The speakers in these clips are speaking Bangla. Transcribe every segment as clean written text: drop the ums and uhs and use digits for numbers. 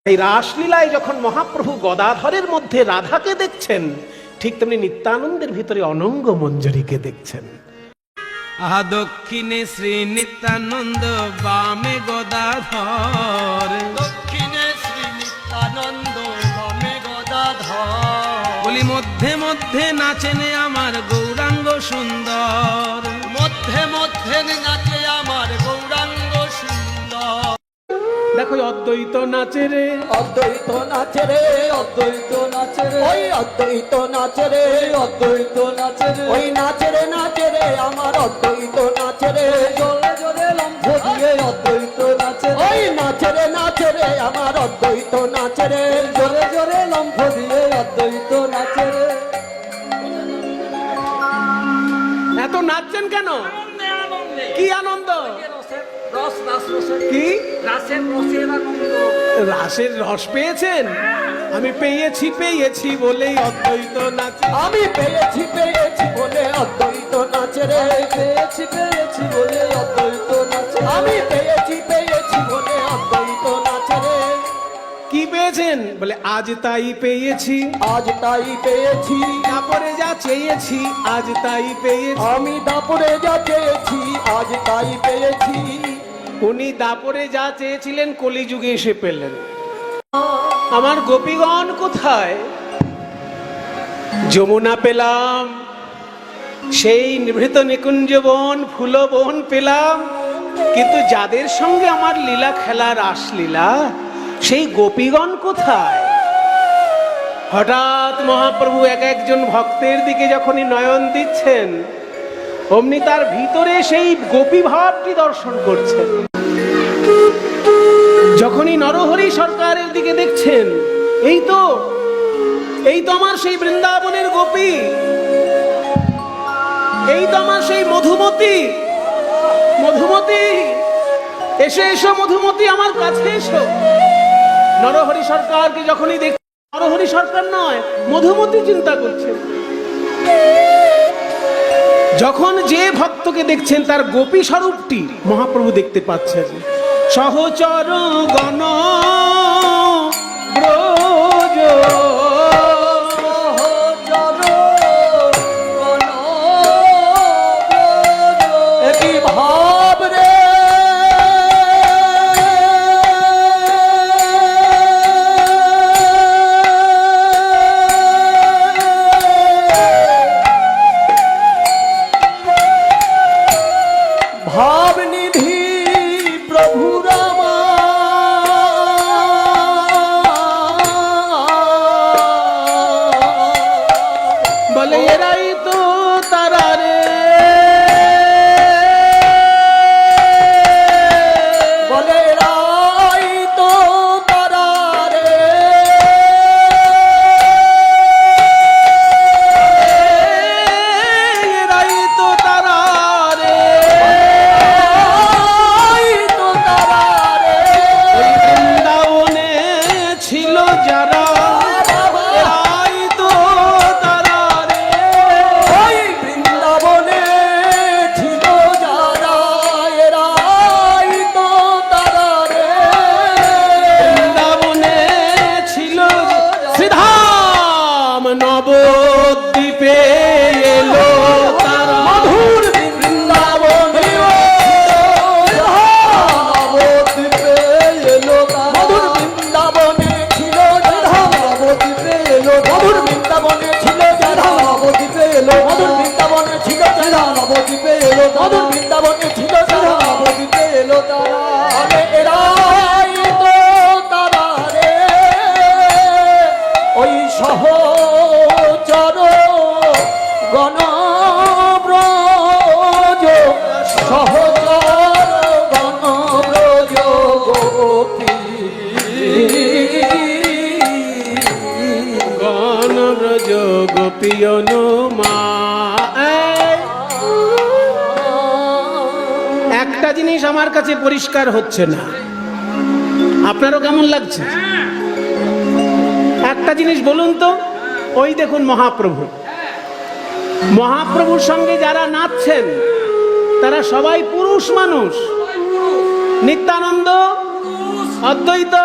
এই রাসলীলায় যখন মহাপ্রভু গদাধরের মধ্যে রাধাকে দেখছেন, ঠিক তেমনি নিত্যানন্দের ভিতরে অনঙ্গ মঞ্জরীকে দেখছেন। আহা দক্ষিণে শ্রী নিত্যানন্দ, বামে গদাধর। দক্ষিণে শ্রী নিত্যানন্দ, বামে গদাধর। বলি মধ্যে মধ্যে নাচেনে আমার গৌরাঙ্গ সুন্দর। মধ্যে মধ্যে নাচে আমার গৌরাঙ্গ সুন্দর। দেখো অদ্বৈত নাচে রে, অদ্বৈত নাচে রে, অদ্বৈত নাচে রে, ওই অদ্বৈত নাচে রে, অদ্বৈত নাচে রে, ওই নাচে রে আমার অদ্বৈত নাচে রে। জোরে জোরে লম্ফ দিয়ে অদ্বৈত নাচে রে, ওই নাচে রে আমার অদ্বৈত নাচে রে। জোরে জোরে লম্ফ দিয়ে অদ্বৈত নাচে রে। এত নাচছেন কেন? কি আনন্দ? কি রাসের রস পেয়েছেন? আমি পেয়েছি বলেই অদ্বৈত নাচে। আমি পেয়েছি বলে অদ্বৈত নাচে রে। পেয়েছি বলে অদ্বৈত নাচে। আমি পেয়েছি বলে অদ্বৈত নাচে রে। কি পেয়েছেন? বলে আজ তাই পেয়েছি, আজ তাই পেয়েছি। তারপরে যা চেয়েছি আজ তাই পেয়েছি। আমি দাপরে যা চেয়েছি আজ তাই পেয়েছি। উনি দাপরে যা চেয়েছিলেন কলিযুগে এসে পেলেন। আমার গোপীগণ কোথায়? যমুনা পেলাম, সেই নিভৃত নিকুঞ্জ বন, ফুলবন পেলাম, কিন্তু যাদের সঙ্গে আমার লীলা খেলা, রাসলীলা, সেই গোপীগণ কোথায়? হঠাৎ মহাপ্রভু এক একজন ভক্তের দিকে যখনই নয়ন দিচ্ছেন, অমনি তার ভিতরে সেই গোপী ভাবটি দর্শন করছেন। যখনই নরহরি সরকারের দিকে দেখছেন, এই তো আমার সেই বৃন্দাবনের গোপী, এই তো আমার সেই মধুমতি। এসো মধুমতি, আমার কাছে এসো। নরহরি সরকারকে যখনই দেখ, নরহরি সরকার নয়, মধুমতি চিন্তা করছেন। যখন যে ভক্তকে দেখছেন তার গোপী স্বরূপটি মহাপ্রভু দেখতে পাচ্ছেন। সহচর গণ ব্রজ, একই ভাব রে। ভাব নিধি প্রভু রামা, বলে এরাই তো তারা রে। বলে রাই তো তারা রে। এরাই তো তারা রে। রাই তো তারা রে। ওই বৃন্দাবনে ছিল যারা, এরাই তো তারা রে। ওই বৃন্দাবনে ছিল যারা, এরাই তো তারা রে। বৃন্দাবনে ছিল শ্রীধাম, নবদ্বীপে এলো তারা। মধুর বৃন্দাবনে নবদ্বীপে এলো তারা। মধুর বৃন্দাবনে ছিল যারা, নবদ্বীপে এলো। মধুর বৃন্দাবনে ছিল যারা, নবদ্বীপে এলো। মধুর বৃন্দাবনে ছিল যারা, নবদ্বীপে এলো। মধুর বৃন্দাবনে ছিল যারা, নবদ্বীপে এলো তারা। আরে এরাই তো তারা রে। ওই সহচর গণ ব্রজ, সহচর গণ ব্রজ গোপী। গণ ব্রজ গোপী অনুমা। একটা জিনিস আমার কাছে পরিষ্কার হচ্ছে না, আপনারও কেমন লাগছে? একটা জিনিস বলুন তো। ওই দেখুন মহাপ্রভুর সঙ্গে যারা নাচছেন তারা সবাই পুরুষ মানুষ। নিত্যানন্দ, অদ্বৈত,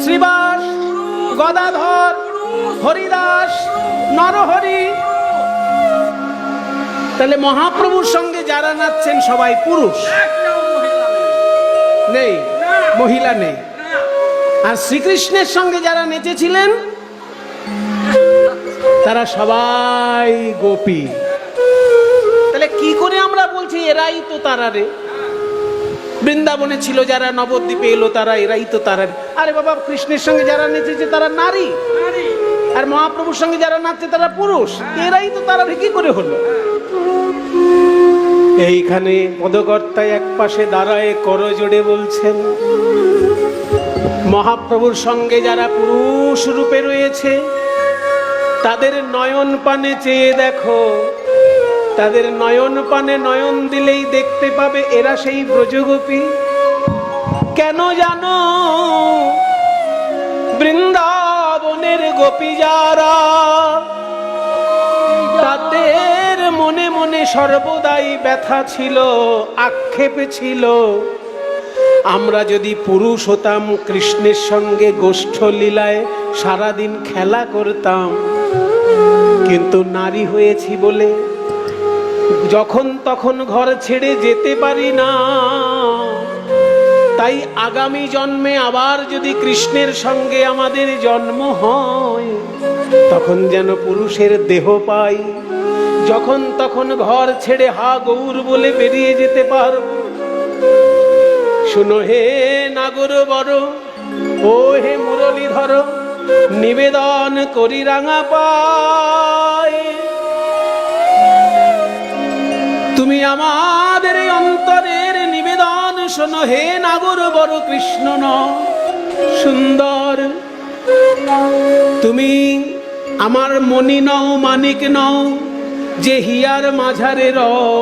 শ্রীবাস, গদাধর, হরিদাস, নরহরি। তাহলে মহাপ্রভুর সঙ্গে যারা নাচছেন সবাই পুরুষ, নেই মহিলা নেই। আর শ্রীকৃষ্ণের সঙ্গে যারা নেচেছিলেন তারা সবাই গোপী। তাহলে কি করে আমরা বলছি এরাই তো তারা রে? বৃন্দাবনে ছিল যারা, নবদ্বীপে এলো তারা, এরাই তো তারা রে। আরে বাবা, কৃষ্ণের সঙ্গে যারা নেচেছে তারা নারী, আর মহাপ্রভুর সঙ্গে যারা নাচছে তারা পুরুষ। এরাই তো তারা রে, কি করে হলো? এইখানে পদকর্তায় এক পাশে দাঁড়ায় করজোড়ে বলছেন, মহাপ্রভুর সঙ্গে যারা পুরুষ রূপে রয়েছে তাদের নয়ন পানে চেয়ে দেখো, তাদের নয়ন পানে নয়ন দিলেই দেখতে পাবে এরা সেই ব্রজগোপী। কেন জানো? বৃন্দাবনের গোপী যারা, তাদের মনে মনে সর্বদাই ব্যথা ছিল, আক্ষেপ ছিল, আমরা যদি পুরুষ হতাম কৃষ্ণের সঙ্গে গোষ্ঠ লীলায় সারাদিন খেলা করতাম, কিন্তু নারী হয়েছি বলে যখন তখন ঘর ছেড়ে যেতে পারি না। তাই আগামী জন্মে আবার যদি কৃষ্ণের সঙ্গে আমাদের জন্ম হয়, তখন যেন পুরুষের দেহ পাই, যখন তখন ঘর ছেড়ে হা গৌর বলে বেরিয়ে যেতে পারব। শুনো হে নাগর বড়, ও হে মুরলীধর, নিবেদন করি রাঙা পায়, তুমি আমাদের অন্তরের নিবেদন শোনো। হে নাগর বড় কৃষ্ণ ন সুন্দর, তুমি আমার মণি নও, মানিক নও, যে হিয়ার মাঝারে রও,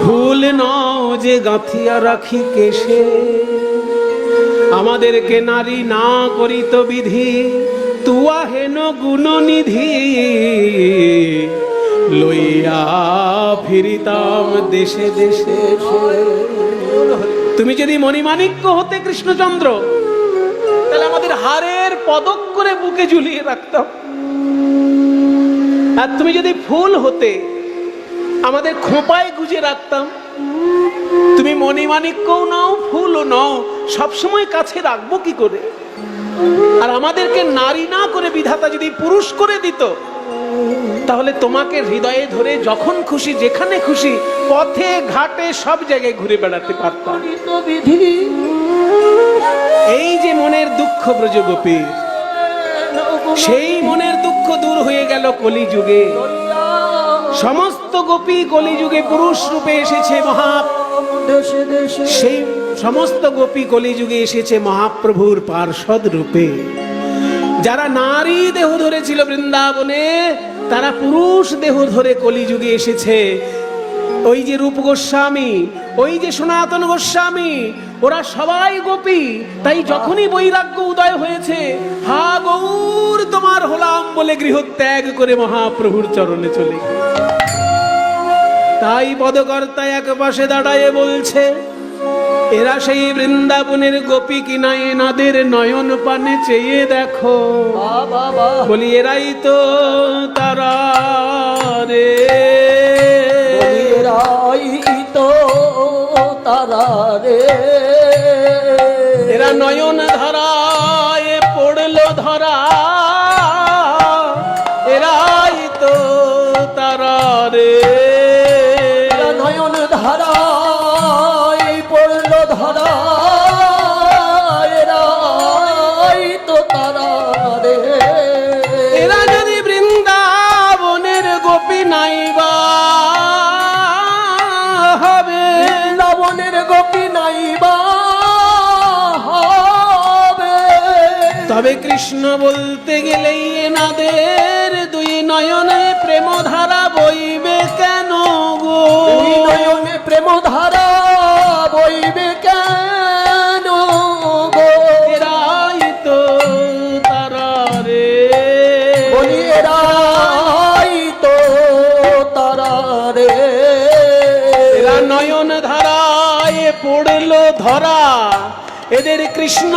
ফুল নও যে গাঁথিয়া রাখি কেশে। আমাদেরকে নারী না করিত বিধি, তুয়া হেন গুণনিধি, লইয়া ফিরিতাম দেশে দেশে। তুমি যদি মণিমাণিক্য হতে কৃষ্ণচন্দ্র, তাহলে আমাদের হারের পদক করে বুকে ঝুলিয়ে রাখতাম। আর তুমি যদি ফুল হতে, আমাদের খোঁপায় গুজে রাখতাম। তুমি মণিমাণিক্যও নাও, ফুলও নাও, সবসময় কাছে রাখবো কি করে? আর আমাদেরকে নারী না করে বিধাতা যদি পুরুষ করে দিত, তাহলে তোমাকে হৃদয়ে ধরে যখন খুশি যেখানে খুশি পথে ঘাটে সব জায়গায় ঘুরে বেড়াতে পারতাম। এই যে মনের দুঃখ ব্রজগোপীর, সেই মনের দুঃখ দূর হয়ে গেল কলিযুগে। সমস্ত গোপী কলিযুগে পুরুষ রূপে এসেছে, সেই সমস্ত গোপী কলিযুগে এসেছে মহাপ্রভুর পার্ষদ রূপে। যারা নারী দেহ ধরেছিল বৃন্দাবনে, তারা পুরুষ দেহ ধরে কলিযুগে এসেছে। ওই যে রূপ গোস্বামী, ওই যে সনাতন গোস্বামী, ওরা সবাই গোপী। তাই যখনই বৈরাগ্য উদয় হয়েছে, হা গৌর তোমার হলাম বলে গৃহত্যাগ করে মহাপ্রভুর চরণে চলে গেল। তাই পদকর্তা এক পাশে দাঁড়ায় বলছে, এরা সেই বৃন্দাবনের গোপী কিনা, এনাদের নয়ন পানে চেয়ে দেখো। বলি এরাই তো তারা রে, এরাই তো তারা রে। এরা নয়ন ধরায় পড়লো ধরা, এরাই তো তারা রে। নয়ন ধারায় পড়লো ধরা, এরাই তো তারা রে। এরা যদি বৃন্দাবনের গোপী নাইবা হবে, বৃন্দাবনের গোপী নাইবা হবে, তবে কৃষ্ণ বলতে গেলেই এনাদের দুই নয়নে প্রেম ধারা বইবে কেন গো? দুই নয়নে প্রেম ধারা বইবে কেন গো? এরাই তো তারা রে। বলি এরাই তো তারা রে। এরা নয়ন ধারায় পড়লো ধরা, এদের কৃষ্ণ